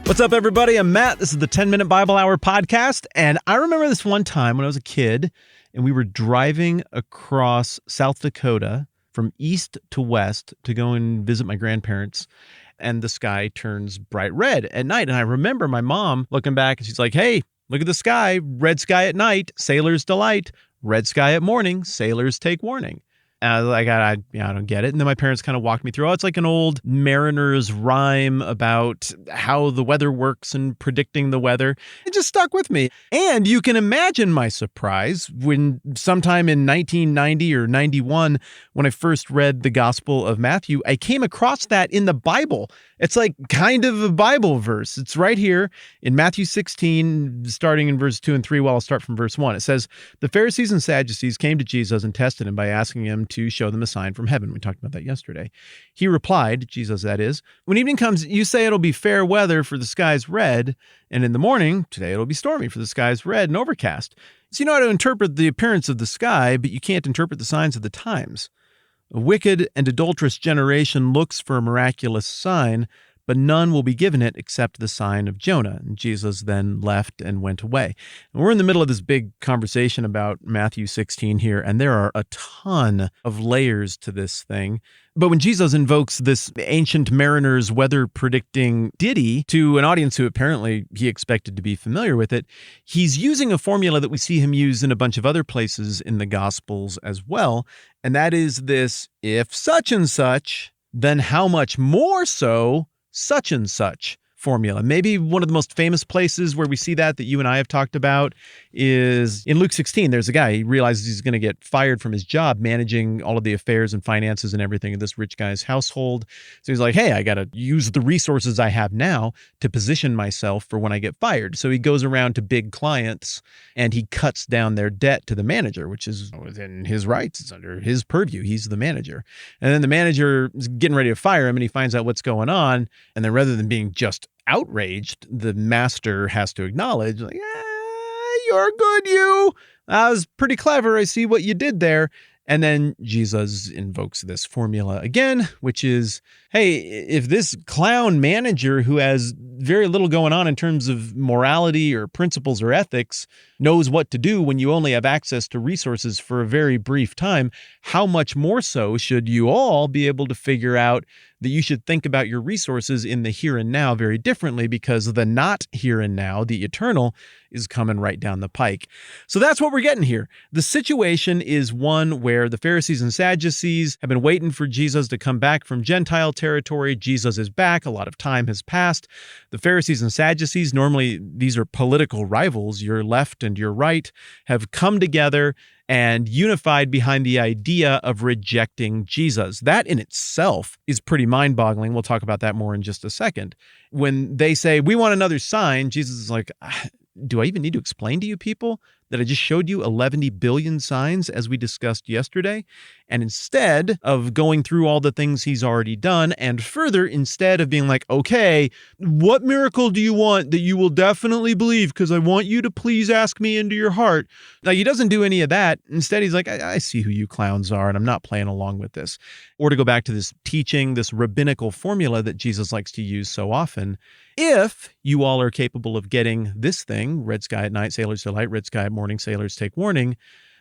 What's up, everybody? I'm Matt. This is the 10-Minute Bible Hour podcast. And I remember this one time when I was a kid and we were driving across South Dakota from east to west to go and visit my grandparents. And the sky turns bright red at night. And I remember my mom looking back and she's like, hey, look at the sky. Red sky at night, sailors delight. Red sky at morning, sailors take warning. And I was like, I don't get it. And then my parents kind of walked me through, it's like an old mariner's rhyme about how the weather works and predicting the weather. It just stuck with me. And you can imagine my surprise when sometime in 1990 or 91, when I first read the Gospel of Matthew, I came across that in the Bible. It's like kind of a Bible verse. It's right here in Matthew 16, starting in verse 2 and 3. Well, I'll start from verse 1. It says, the Pharisees and Sadducees came to Jesus and tested him by asking him to show them a sign from heaven. We talked about that yesterday. He replied, Jesus that is, when evening comes, you say it'll be fair weather for the sky's red, and in the morning, today it'll be stormy for the sky's red and overcast. So you know how to interpret the appearance of the sky, but you can't interpret the signs of the times. A wicked and adulterous generation looks for a miraculous sign, but none will be given it except the sign of Jonah. And Jesus then left and went away. And we're in the middle of this big conversation about Matthew 16 here, and there are a ton of layers to this thing. But when Jesus invokes this ancient mariner's weather predicting ditty to an audience who apparently he expected to be familiar with it, he's using a formula that we see him use in a bunch of other places in the Gospels as well. And that is this, if such and such, then how much more so such and such formula. Maybe one of the most famous places where we see that you and I have talked about is in Luke 16. There's a guy, he realizes he's going to get fired from his job managing all of the affairs and finances and everything in this rich guy's household. So he's like, hey, I got to use the resources I have now to position myself for when I get fired. So he goes around to big clients and he cuts down their debt to the manager, which is within his rights. It's under his purview. He's the manager. And then the manager is getting ready to fire him and he finds out what's going on. And then rather than being just outraged, the master has to acknowledge, like, you're good, you. That was pretty clever. I see what you did there. And then Jesus invokes this formula again, which is, hey, if this clown manager who has very little going on in terms of morality or principles or ethics knows what to do when you only have access to resources for a very brief time, how much more so should you all be able to figure out that you should think about your resources in the here and now very differently, because the not here and now, the eternal, is coming right down the pike. So that's what we're getting here. The situation is one where the Pharisees and Sadducees have been waiting for Jesus to come back from Gentile territory. Jesus is back. A lot of time has passed. The Pharisees and Sadducees, normally these are political rivals, your left and your right, have come together and unified behind the idea of rejecting Jesus. That in itself is pretty mind-boggling. We'll talk about that more in just a second. When they say, we want another sign, Jesus is like, do I even need to explain to you people that I just showed you 11 billion signs as we discussed yesterday? And instead of going through all the things he's already done, and further, instead of being like, okay, what miracle do you want that you will definitely believe? Because I want you to please ask me into your heart. Now, he doesn't do any of that. Instead, he's like, I see who you clowns are, and I'm not playing along with this. Or to go back to this teaching, this rabbinical formula that Jesus likes to use so often, if you all are capable of getting this thing, red sky at night, sailors delight, red sky at morning, sailors take warning,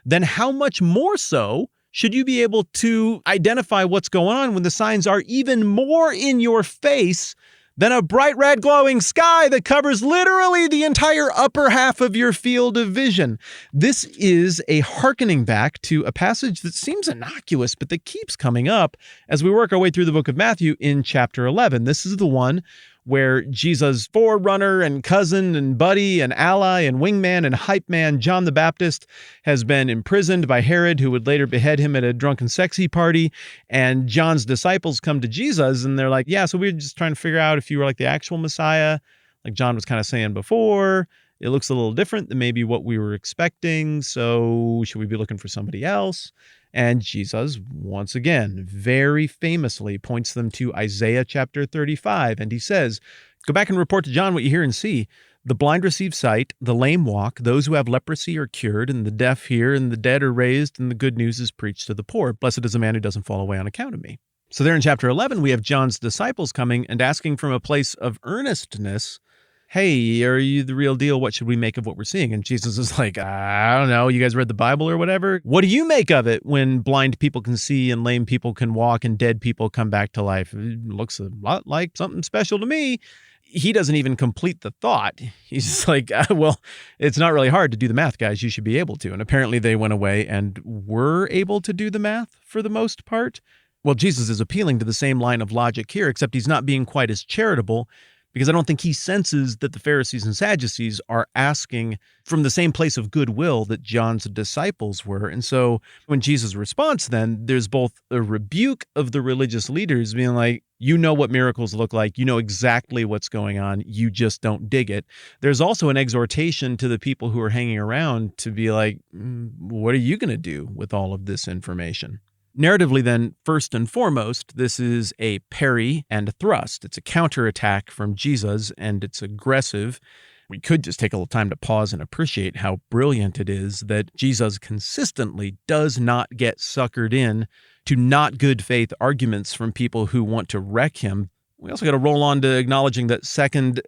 then how much more so should you be able to identify what's going on when the signs are even more in your face than a bright red glowing sky that covers literally the entire upper half of your field of vision? This is a hearkening back to a passage that seems innocuous, but that keeps coming up as we work our way through the book of Matthew in chapter 11. This is the one where Jesus' forerunner and cousin and buddy and ally and wingman and hype man, John the Baptist, has been imprisoned by Herod, who would later behead him at a drunken sexy party. And John's disciples come to Jesus and they're like, yeah, so we're just trying to figure out if you were like the actual Messiah, like John was kind of saying before. It looks a little different than maybe what we were expecting. So should we be looking for somebody else? And Jesus, once again, very famously points them to Isaiah chapter 35. And he says, go back and report to John what you hear and see. The blind receive sight, the lame walk, those who have leprosy are cured, and the deaf hear, and the dead are raised, and the good news is preached to the poor. Blessed is the man who doesn't fall away on account of me. So there in chapter 11, we have John's disciples coming and asking from a place of earnestness hey, are you the real deal? What should we make of what we're seeing? And Jesus is like, I don't know. You guys read the Bible or whatever? What do you make of it when blind people can see and lame people can walk and dead people come back to life? It looks a lot like something special to me. He doesn't even complete the thought. He's just like, well, it's not really hard to do the math, guys. You should be able to. And apparently they went away and were able to do the math for the most part. Well, Jesus is appealing to the same line of logic here, except he's not being quite as charitable, because I don't think he senses that the Pharisees and Sadducees are asking from the same place of goodwill that John's disciples were. And so when Jesus responds, then there's both a rebuke of the religious leaders being like, you know what miracles look like. You know exactly what's going on. You just don't dig it. There's also an exhortation to the people who are hanging around to be like, what are you going to do with all of this information? Narratively, then, first and foremost, this is a parry and a thrust. It's a counterattack from Jesus, and it's aggressive. We could just take a little time to pause and appreciate how brilliant it is that Jesus consistently does not get suckered in to not good faith arguments from people who want to wreck him. We also got to roll on to acknowledging that second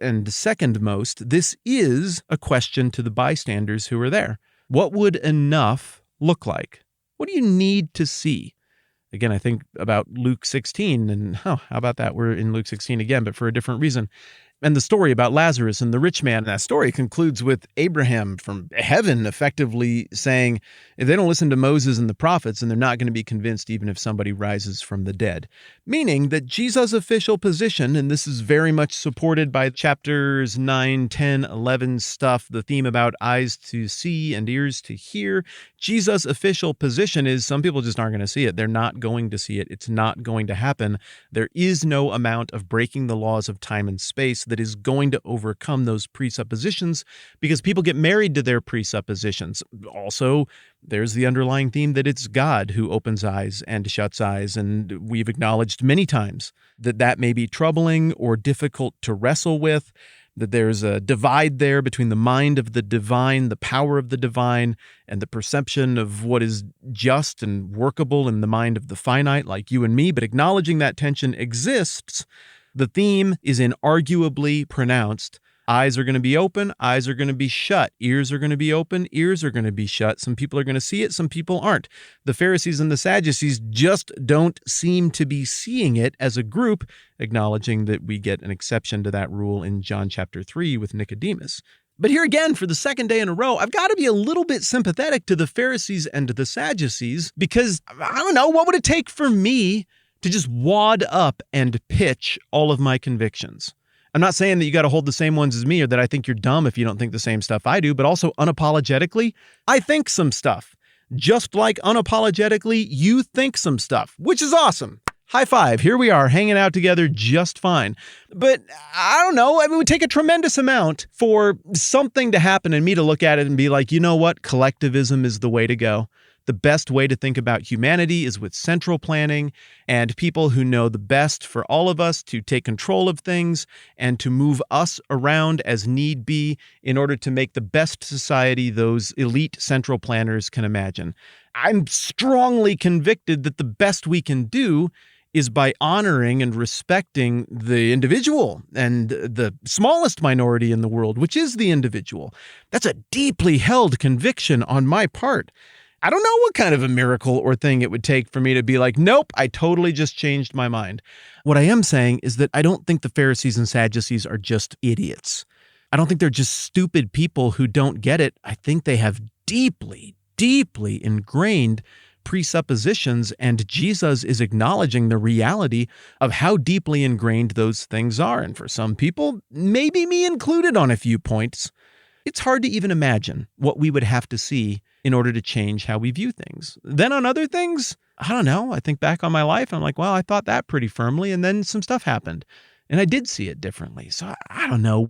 most, this is a question to the bystanders who are there. What would enough look like? What do you need to see? Again, I think about Luke 16, and how about that? We're in Luke 16 again, but for a different reason. And the story about Lazarus and the rich man, that story concludes with Abraham from heaven effectively saying, if they don't listen to Moses and the prophets, then they're not going to be convinced even if somebody rises from the dead. Meaning that Jesus' official position, and this is very much supported by chapters 9, 10, 11 stuff, the theme about eyes to see and ears to hear, Jesus' official position is some people just aren't going to see it. They're not going to see it. It's not going to happen. There is no amount of breaking the laws of time and space that is going to overcome those presuppositions, because people get married to their presuppositions. Also, there's the underlying theme that it's God who opens eyes and shuts eyes, and we've acknowledged many times that that may be troubling or difficult to wrestle with, that there's a divide there between the mind of the divine, the power of the divine, and the perception of what is just and workable in the mind of the finite, like you and me. But acknowledging that tension exists, the theme is inarguably pronounced. Eyes are going to be open, eyes are going to be shut. Ears are going to be open, ears are going to be shut. Some people are going to see it, some people aren't. The Pharisees and the Sadducees just don't seem to be seeing it as a group, acknowledging that we get an exception to that rule in John chapter 3 with Nicodemus. But here again, for the second day in a row, I've got to be a little bit sympathetic to the Pharisees and the Sadducees, because, I don't know, what would it take for me to just wad up and pitch all of my convictions? I'm not saying that you got to hold the same ones as me or that I think you're dumb if you don't think the same stuff I do, but also unapologetically, I think some stuff. Just like unapologetically, you think some stuff, which is awesome. High five. Here we are hanging out together just fine. But I don't know. I mean, it would take a tremendous amount for something to happen and me to look at it and be like, you know what? Collectivism is the way to go. The best way to think about humanity is with central planning and people who know the best for all of us to take control of things and to move us around as need be in order to make the best society those elite central planners can imagine. I'm strongly convicted that the best we can do is by honoring and respecting the individual and the smallest minority in the world, which is the individual. That's a deeply held conviction on my part. I don't know what kind of a miracle or thing it would take for me to be like, nope, I totally just changed my mind. What I am saying is that I don't think the Pharisees and Sadducees are just idiots. I don't think they're just stupid people who don't get it. I think they have deeply, deeply ingrained presuppositions, and Jesus is acknowledging the reality of how deeply ingrained those things are. And for some people, maybe me included on a few points, it's hard to even imagine what we would have to see in order to change how we view things. Then on other things, I don't know. I think back on my life, I'm like, well, I thought that pretty firmly, and then some stuff happened, and I did see it differently. So I don't know.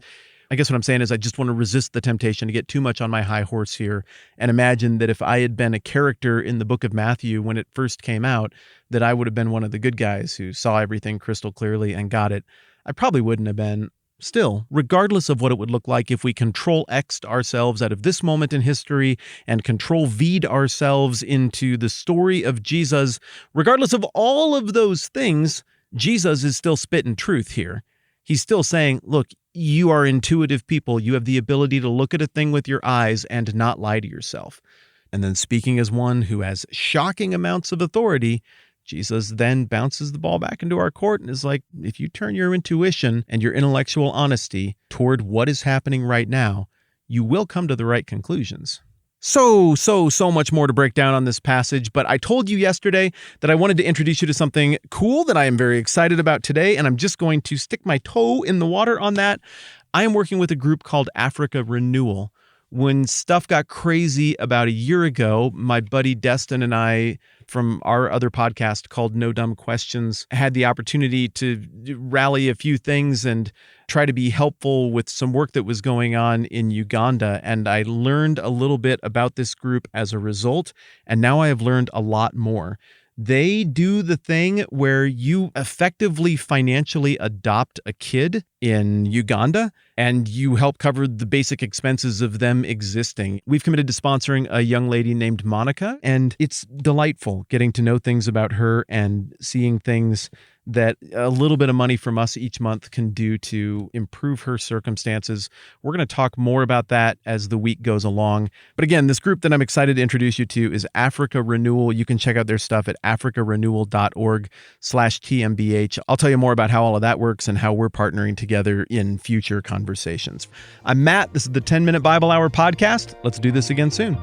I guess what I'm saying is I just want to resist the temptation to get too much on my high horse here and imagine that if I had been a character in the book of Matthew when it first came out, that I would have been one of the good guys who saw everything crystal clearly and got it. I probably wouldn't have been. Still, regardless of what it would look like if we Control-X'd ourselves out of this moment in history and Control-V'd ourselves into the story of Jesus, regardless of all of those things, Jesus is still spitting truth here. He's still saying, look, You are intuitive people. You have the ability to look at a thing with your eyes and not lie to yourself. And then, speaking as one who has shocking amounts of authority, Jesus then bounces the ball back into our court and is like, if you turn your intuition and your intellectual honesty toward what is happening right now, you will come to the right conclusions. So much more to break down on this passage, but I told you yesterday that I wanted to introduce you to something cool that I am very excited about today, and I'm just going to stick my toe in the water on that. I am working with a group called Africa Renewal. When stuff got crazy about a year ago, my buddy Destin and I, from our other podcast called No Dumb Questions, had the opportunity to rally a few things and try to be helpful with some work that was going on in Uganda. And I learned a little bit about this group as a result, and now I have learned a lot more. They do the thing where you effectively financially adopt a kid in Uganda and you help cover the basic expenses of them existing. We've committed to sponsoring a young lady named Monica, and it's delightful getting to know things about her and seeing things that a little bit of money from us each month can do to improve her circumstances. We're going to talk more about that as the week goes along. But again, this group that I'm excited to introduce you to is Africa Renewal. You can check out their stuff at africarenewal.org/TMBH. I'll tell you more about how all of that works and how we're partnering together in future conversations. I'm Matt. This is the 10 Minute Bible Hour podcast. Let's do this again soon.